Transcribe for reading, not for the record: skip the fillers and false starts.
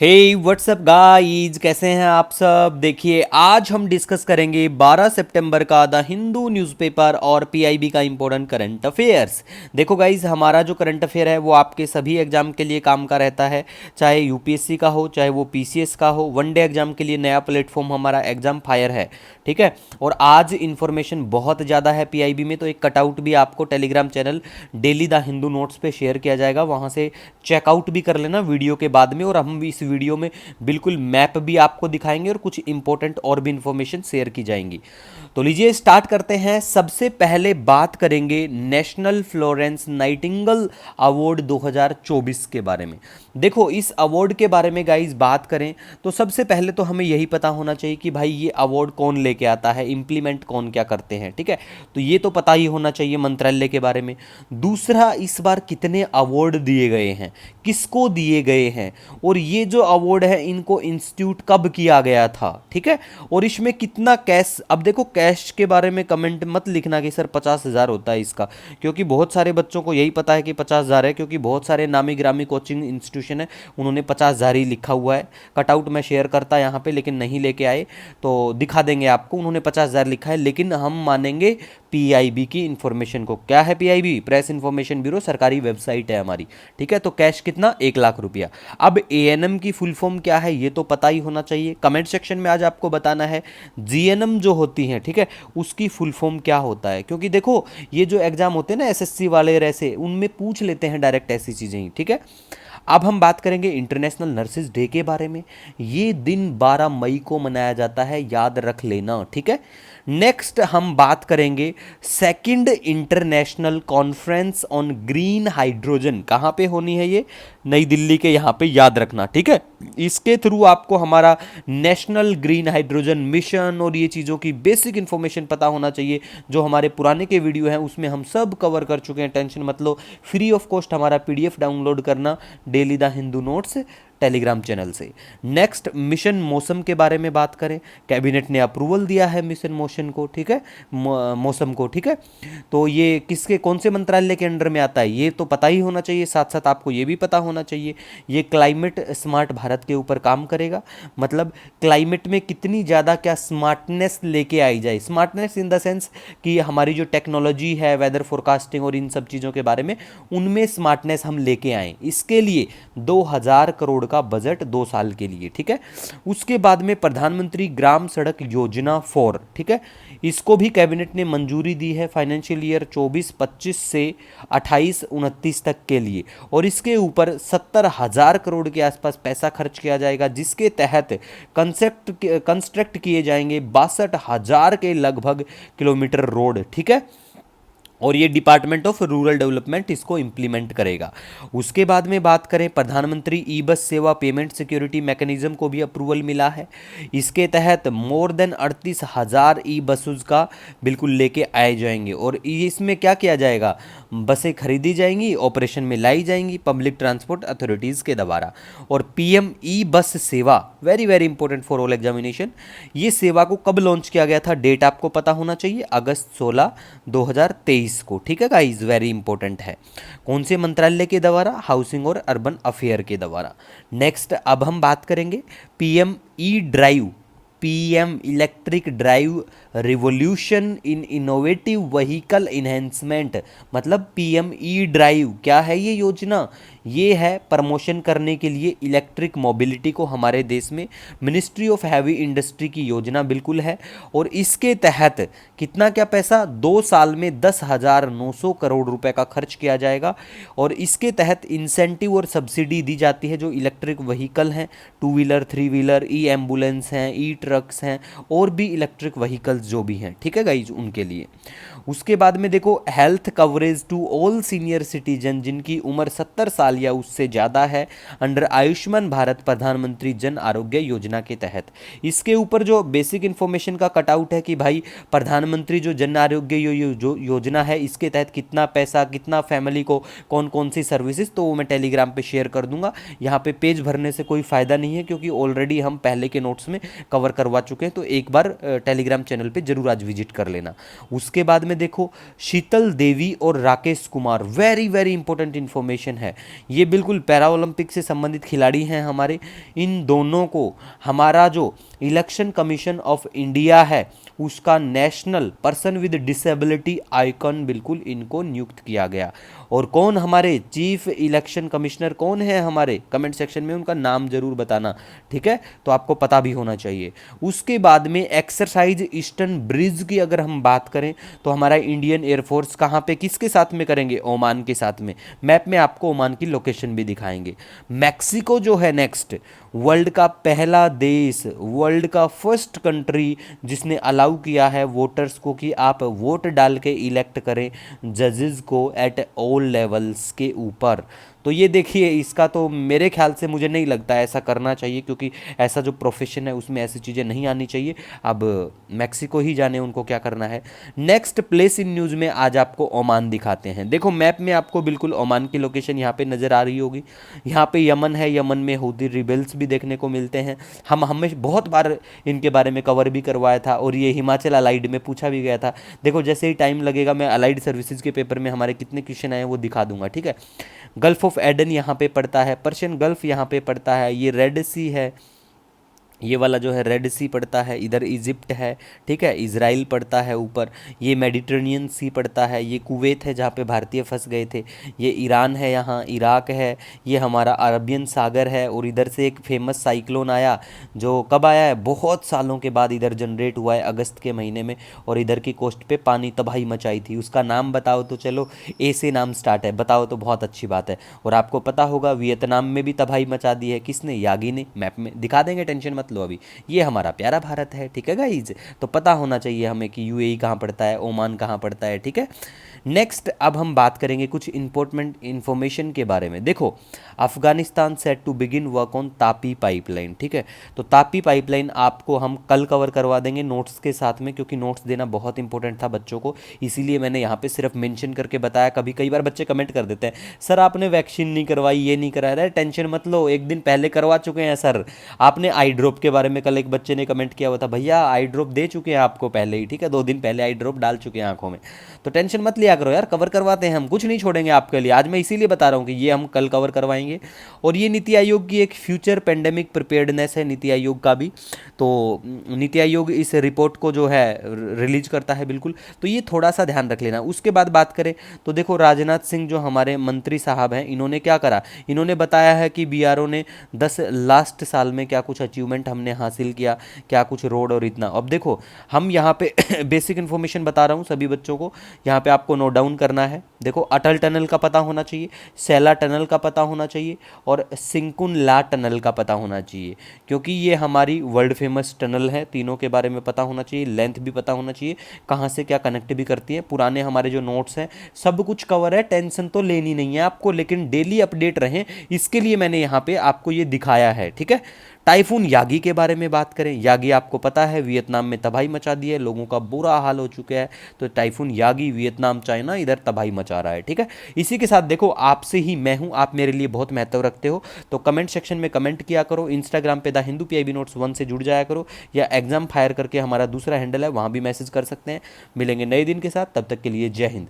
हे what's up guys, कैसे हैं आप सब। देखिए आज हम डिस्कस करेंगे 12 सितंबर का द हिंदू न्यूज़पेपर और पीआईबी का इंपॉर्टेंट करंट अफेयर्स। देखो गाइज, हमारा जो करंट अफेयर है वो आपके सभी एग्जाम के लिए काम का रहता है, चाहे यूपीएससी का हो चाहे वो पीसीएस का हो। वनडे एग्जाम के लिए नया प्लेटफॉर्म हमारा एग्जाम फायर है, ठीक है। और आज इन्फॉर्मेशन बहुत ज़्यादा है पीआईबी में, तो एक कटआउट भी आपको Telegram channel daily the Hindu notes पे शेयर किया जाएगा, वहाँ से चेकआउट भी कर लेना वीडियो के बाद में। और हम भी इस वीडियो में बिल्कुल मैप भी आपको दिखाएंगे और कुछ इंपॉर्टेंट और भी इंफॉर्मेशन शेयर की जाएंगी। तो लीजिए स्टार्ट करते हैं। सबसे पहले बात करेंगे नेशनल फ्लोरेंस नाइटिंगेल अवार्ड 2024 के बारे में। देखो इस अवार्ड के बारे में गाइज बात करें तो सबसे पहले तो हमें यही पता होना चाहिए कि भाई ये अवार्ड कौन लेके आता है, इंप्लीमेंट कौन क्या करते हैं, ठीक है। तो ये तो पता ही होना चाहिए मंत्रालय के बारे में। दूसरा, इस बार कितने अवार्ड दिए गए हैं, किसको दिए गए हैं, और ये जो अवार्ड है इनको इंस्टीट्यूट कब किया गया था, ठीक है। और इसमें कितना कैश, अब देखो कैश के बारे में कमेंट मत लिखना कि सर 50,000 होता है इसका, क्योंकि बहुत सारे बच्चों को यही पता है कि 50,000 है, क्योंकि बहुत सारे नामी ग्रामी कोचिंग इंस्टीट्यूशन है उन्होंने 50,000 ही लिखा हुआ है। कटआउट मैं शेयर करता यहाँ पे, लेकिन नहीं लेके आए तो दिखा देंगे आपको, उन्होंने 50,000 लिखा है। लेकिन हम मानेंगे पीआईबी की इंफॉर्मेशन को। क्या है पीआईबी? प्रेस इंफॉर्मेशन ब्यूरो, सरकारी वेबसाइट है हमारी, ठीक है। तो कैश कितना? 1,00,000 रुपया। अब एएनएम की फुल फॉर्म क्या है ये तो पता ही होना चाहिए, कमेंट सेक्शन में आज आपको बताना है। जीएनएम जो होती हैं, ठीक है, उसकी फुल फॉर्म क्या होता है, क्योंकि देखो ये जो एग्जाम होते हैं ना एसएससी वाले ऐसे, उनमें पूछ लेते हैं डायरेक्ट ऐसी चीजें ही, ठीक है। अब हम बात करेंगे इंटरनेशनल नर्सेज डे के बारे में। ये दिन 12 मई को मनाया जाता है, याद रख लेना, ठीक है। नेक्स्ट हम बात करेंगे second international conference on green hydrogen. कहाँ पे होनी है ये? नई दिल्ली के यहाँ पे, याद रखना, ठीक है। इसके थ्रू आपको हमारा नेशनल ग्रीन हाइड्रोजन मिशन और ये चीज़ों की बेसिक इंफॉर्मेशन पता होना चाहिए। जो हमारे पुराने के वीडियो हैं उसमें हम सब कवर कर चुके हैं, टेंशन मत लो। फ्री ऑफ कॉस्ट हमारा पीडीएफ डाउनलोड करना daily the Hindu notes Telegram channel से। नेक्स्ट, मिशन मौसम के बारे में बात करें। कैबिनेट ने अप्रूवल दिया है मिशन मौसम को, ठीक है, मौसम को, ठीक है। तो ये किसके, कौन से मंत्रालय के अंडर में आता है ये तो पता ही होना चाहिए। साथ साथ आपको ये भी पता होना चाहिए ये क्लाइमेट स्मार्ट भारत के ऊपर काम करेगा। मतलब क्लाइमेट में कितनी ज़्यादा क्या स्मार्टनेस लेके आई जाए, स्मार्टनेस इन द सेंस कि हमारी जो टेक्नोलॉजी है, वेदर फोरकास्टिंग और इन सब चीज़ों के बारे में, उनमें स्मार्टनेस हम लेके आएँ। इसके लिए 2,000 करोड़ का बजट 2 साल के लिए, ठीक है। उसके बाद में प्रधानमंत्री ग्राम सड़क योजना 4, ठीक है, इसको भी कैबिनेट ने मंजूरी दी है फाइनेंशियल ईयर 24-25 से 28-29 तक के लिए। और इसके ऊपर 70,000 करोड़ के आसपास पैसा खर्च किया जाएगा, जिसके तहत कंस्ट्रक्ट किए जाएंगे 62,000 के लगभग किलोमीटर रोड, ठीक है। और ये डिपार्टमेंट ऑफ रूरल डेवलपमेंट इसको इंप्लीमेंट करेगा। उसके बाद में बात करें, प्रधानमंत्री ई बस सेवा पेमेंट सिक्योरिटी मैकेनिज्म को भी अप्रूवल मिला है। इसके तहत मोर देन 38,000 ई बसेस का बिल्कुल लेके आए जाएंगे। और इसमें क्या किया जाएगा? बसें खरीदी जाएंगी, ऑपरेशन में लाई जाएंगी पब्लिक ट्रांसपोर्ट अथॉरिटीज़ के द्वारा। और पीएम ई बस सेवा, very very important for all examination. ये सेवा को कब लॉन्च किया गया था, डेट आपको पता होना चाहिए, अगस्त 16, 2023 को, ठीक है गाइज, वेरी इंपॉर्टेंट है। कौन से मंत्रालय के द्वारा? हाउसिंग और अर्बन अफेयर के द्वारा। नेक्स्ट अब हम बात करेंगे PM E drive, PM electric drive revolution in innovative vehicle enhancement. मतलब पीएम ई ड्राइव क्या है ये योजना? ये है प्रमोशन करने के लिए इलेक्ट्रिक मोबिलिटी को हमारे देश में, मिनिस्ट्री ऑफ हैवी इंडस्ट्री की योजना बिल्कुल है। और इसके तहत कितना क्या पैसा? 2 साल में 10,900 करोड़ रुपए का खर्च किया जाएगा। और इसके तहत इंसेंटिव और सब्सिडी दी जाती है जो इलेक्ट्रिक व्हीकल हैं, 2 व्हीलर 3 व्हीलर, ई एम्बुलेंस हैं, ई ट्रक्स हैं, और भी इलेक्ट्रिक व्हीकल्स जो भी हैं, ठीक है गाइज, उनके लिए। उसके बाद में देखो health coverage to all senior citizen जिनकी उम्र 70 साल या उससे ज़्यादा है, अंडर आयुष्मान भारत प्रधानमंत्री जन आरोग्य योजना के तहत। इसके ऊपर जो बेसिक इन्फॉर्मेशन का कटआउट है कि भाई प्रधानमंत्री जो जन आरोग्य जो योजना है, इसके तहत कितना पैसा, कितना फैमिली को कौन कौन सी सर्विसेज, तो वो मैं टेलीग्राम पे शेयर कर दूंगा। यहाँ पे पेज भरने से कोई फ़ायदा नहीं है, क्योंकि ऑलरेडी हम पहले के नोट्स में कवर करवा चुके हैं। तो एक बार टेलीग्राम चैनल पे जरूर आज विजिट कर लेना। उसके बाद में देखो शीतल देवी और Rakesh Kumar, very very important information है। ये बिल्कुल पैरा ओलंपिक से संबंधित खिलाड़ी हैं हमारे। इन दोनों को हमारा जो इलेक्शन कमीशन ऑफ इंडिया है उसका national person with disability icon बिल्कुल इनको नियुक्त किया गया। और कौन हमारे चीफ इलेक्शन कमिश्नर कौन है हमारे, कमेंट सेक्शन में उनका नाम जरूर बताना, ठीक है, तो आपको पता भी होना चाहिए। उसके बाद में एक्सरसाइज ईस्टर्न ब्रिज की अगर हम बात करें तो हमारा इंडियन एयरफोर्स कहाँ पे किसके साथ में करेंगे, ओमान के साथ में। मैप में आपको ओमान की लोकेशन भी दिखाएंगे। मैक्सिको जो है नेक्स्ट, वर्ल्ड का पहला देश, वर्ल्ड का फर्स्ट कंट्री जिसने अलाउ किया है वोटर्स को कि आप वोट डाल के इलेक्ट करें जजेस को एट ऑल लेवल्स के ऊपर। तो ये देखिए, इसका तो मेरे ख्याल से मुझे नहीं लगता ऐसा करना चाहिए, क्योंकि ऐसा जो प्रोफेशन है उसमें ऐसी चीज़ें नहीं आनी चाहिए। अब मैक्सिको ही जाने उनको क्या करना है। नेक्स्ट प्लेस इन न्यूज़ में आज आपको ओमान दिखाते हैं। देखो मैप में आपको बिल्कुल ओमान की लोकेशन यहाँ पे नज़र आ रही होगी। यहाँ पे यमन है, यमन में हूती रिबेल्स भी देखने को मिलते हैं। हम हमें बहुत बार इनके बारे में कवर भी करवाया था, और ये हिमाचल अलाइड में पूछा भी गया था। देखो जैसे ही टाइम लगेगा मैं अलाइड सर्विसेज के पेपर में हमारे कितने क्वेश्चन आए वो दिखा दूंगा, ठीक है। गल्फ ऑफ एडन यहाँ पे पड़ता है, पर्शियन गल्फ यहाँ पे पड़ता है, ये रेड सी है, ये वाला जो है रेड सी पड़ता है, इधर इजिप्ट है, ठीक है, इजराइल पड़ता है ऊपर, ये मेडिटेरेनियन सी पड़ता है, ये कुवैत है जहाँ पे भारतीय फंस गए थे, ये ईरान है, यहाँ इराक है, ये हमारा अरबियन सागर है। और इधर से एक फेमस साइक्लोन आया जो कब आया है, बहुत सालों के बाद इधर जनरेट हुआ है अगस्त के महीने में, और इधर की कोस्ट पे पानी तबाही मचाई थी। उसका नाम बताओ तो चलो, ए से नाम स्टार्ट है, बताओ तो बहुत अच्छी बात है। और आपको पता होगा वियतनाम में भी तबाही मचा दी है, किसने, यागी ने। मैप में दिखा देंगे, टेंशन मत लो अभी। ये हमारा प्यारा भारत है, ठीक है गाइज, तो पता होना चाहिए हमें कि यूएई कहाँ पड़ता है, ओमान कहाँ पड़ता है, ठीक है। नेक्स्ट अब हम बात करेंगे कुछ इंपॉर्टेंट इन्फॉर्मेशन के बारे में। देखो Afghanistan set to begin work on TAPI pipeline, ठीक है। तो तापी पाइपलाइन आपको हम कल कवर करवा देंगे नोट्स के साथ में, क्योंकि नोट्स देना बहुत इंपॉर्टेंट था बच्चों को, इसीलिए मैंने यहाँ पे सिर्फ मेंशन करके बताया। कभी कई बार बच्चे कमेंट कर देते हैं सर आपने वैक्सीन नहीं करवाई, ये नहीं कराया। अरे टेंशन मत लो, एक दिन पहले करवा चुके हैं सर। आपने आई ड्रॉप के बारे में कल एक बच्चे ने कमेंट किया हुआ था, भैया आई ड्रॉप दे चुके हैं आपको पहले ही, ठीक है, 2 दिन पहले आई ड्रॉप डाल चुके हैं आंखों में। तो टेंशन मत लिया करो यार, कवर करवाते हैं हम, कुछ नहीं छोड़ेंगे आपके लिए। आज मैं इसीलिए बता रहा हूँ कि ये हम कल कवर करवाएंगे। और ये नीति आयोग की एक फ्यूचर पेंडेमिक प्रिपेयर्डनेस है नीति आयोग का भी, तो नीति आयोग इस रिपोर्ट को जो है रिलीज करता है बिल्कुल, तो ये थोड़ा सा ध्यान रख लेना। उसके बाद बात करें तो देखो राजनाथ सिंह जो हमारे मंत्री साहब हैं, इन्होंने क्या करा, इन्होंने बताया है कि बीआरओ ने 10 लास्ट साल में क्या कुछ अचीवमेंट हमने हासिल किया, क्या कुछ रोड और इतना। अब देखो हम यहाँ पे बेसिक इन्फॉर्मेशन बता रहा हूँ सभी बच्चों को, यहाँ पे आपको नोट डाउन करना है। देखो अटल टनल का पता होना चाहिए, सैला टनल का पता होना चाहिए, और सिंकुन ला टनल का पता होना चाहिए, क्योंकि ये हमारी वर्ल्ड फेमस टनल है। तीनों के बारे में पता होना चाहिए, लेंथ भी पता होना चाहिए, कहाँ से क्या कनेक्ट भी करती है। पुराने हमारे जो नोट्स हैं सब कुछ कवर है, टेंशन तो लेनी नहीं है आपको, लेकिन डेली अपडेट रहें इसके लिए मैंने यहाँ पे आपको ये दिखाया है, ठीक है। टाइफून यागी के बारे में बात करें, यागी आपको पता है वियतनाम में तबाही मचा दी है, लोगों का बुरा हाल हो चुका है। तो टाइफून यागी वियतनाम चाइना इधर तबाही मचा रहा है, ठीक है। इसी के साथ देखो आपसे ही मैं हूं, आप मेरे लिए बहुत महत्व रखते हो, तो कमेंट सेक्शन में कमेंट किया करो। इंस्टाग्राम पे द हिंदू पीआईबी नोट्स 1 से जुड़ जाया करो, या एग्जाम फायर करके हमारा दूसरा हैंडल है वहां भी मैसेज कर सकते हैं। मिलेंगे नए दिन के साथ, तब तक के लिए जय हिंद।